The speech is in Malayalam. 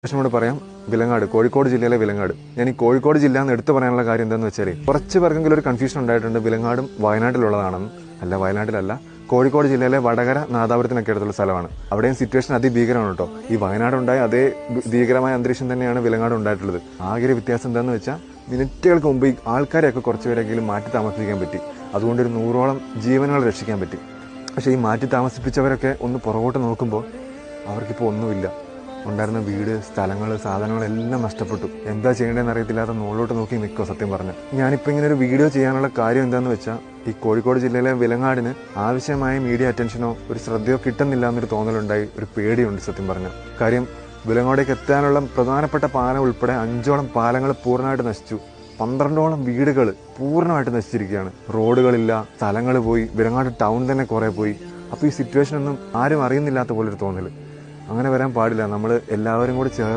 കൂടെ പറയാം. വിലങ്ങാട്, കോഴിക്കോട് ജില്ലയിലെ വിലങ്ങാട്. ഞാൻ ഈ കോഴിക്കോട് ജില്ല എന്ന് എടുത്തു പറയാനുള്ള കാര്യം എന്താണെന്ന് വെച്ചാൽ, കുറച്ച് പേർക്കെങ്കിലും ഒരു കൺഫ്യൂഷൻ ഉണ്ടായിട്ടുണ്ട്, വിലങ്ങാടും വയനാട്ടിലുള്ളതാണെന്ന്. അല്ല, വയനാട്ടിലല്ല, കോഴിക്കോട് ജില്ലയിലെ വടകര നാദാപുരത്തിനൊക്കെ അടുത്തുള്ള സ്ഥലമാണ്. അവിടെയും സിറ്റുവേഷൻ അതിഭീകരമാണ് കേട്ടോ. ഈ വയനാടുണ്ടായ അതേ ഭീകരമായ അന്തരീക്ഷം തന്നെയാണ് വിലങ്ങാട് ഉണ്ടായിട്ടുള്ളത്. ആകെ ഒരു വ്യത്യാസം എന്താണെന്ന് വെച്ചാൽ, മിനിറ്റുകൾക്ക് മുമ്പ് ഈ ആൾക്കാരെയൊക്കെ കുറച്ചുപേരെങ്കിലും മാറ്റി താമസിപ്പിക്കാൻ പറ്റി. അതുകൊണ്ട് ഒരു 100ഓളം ജീവനുകൾ രക്ഷിക്കാൻ പറ്റി. പക്ഷേ ഈ മാറ്റി താമസിപ്പിച്ചവരൊക്കെ ഒന്ന് പുറകോട്ട് നോക്കുമ്പോൾ അവർക്കിപ്പോൾ ഒന്നുമില്ല. ഉണ്ടായിരുന്ന വീട്, സ്ഥലങ്ങൾ, സാധനങ്ങളെല്ലാം നഷ്ടപ്പെട്ടു. എന്താ ചെയ്യേണ്ടതെന്ന് അറിയത്തില്ലാതെ മുകളിലോട്ട് നോക്കി നിൽക്കുക. സത്യം പറഞ്ഞാൽ ഞാനിപ്പോൾ ഇങ്ങനെ ഒരു വീഡിയോ ചെയ്യാനുള്ള കാര്യം എന്താണെന്ന് വെച്ചാൽ, ഈ കോഴിക്കോട് ജില്ലയിലെ വിലങ്ങാടിന് ആവശ്യമായ മീഡിയ അറ്റൻഷനോ ഒരു ശ്രദ്ധയോ കിട്ടുന്നില്ല എന്നൊരു തോന്നലുണ്ടായി. ഒരു പേടിയുണ്ട് സത്യം പറഞ്ഞാൽ. കാര്യം, വിലങ്ങാടേക്ക് എത്താനുള്ള പ്രധാനപ്പെട്ട പാലം ഉൾപ്പെടെ 5ഓളം പാലങ്ങൾ പൂർണ്ണമായിട്ട് നശിച്ചു. 12ഓളം വീടുകൾ പൂർണ്ണമായിട്ട് നശിച്ചിരിക്കുകയാണ്. റോഡുകളില്ല, സ്ഥലങ്ങൾ പോയി, വിലങ്ങാട് ടൗൺ തന്നെ കുറേ പോയി. അപ്പോൾ ഈ സിറ്റുവേഷൻ ഒന്നും ആരും അറിയുന്നില്ലാത്ത പോലൊരു തോന്നൽ. അങ്ങനെ വരാൻ പാടില്ല. നമ്മൾ എല്ലാവരും കൂടി ചേർന്ന്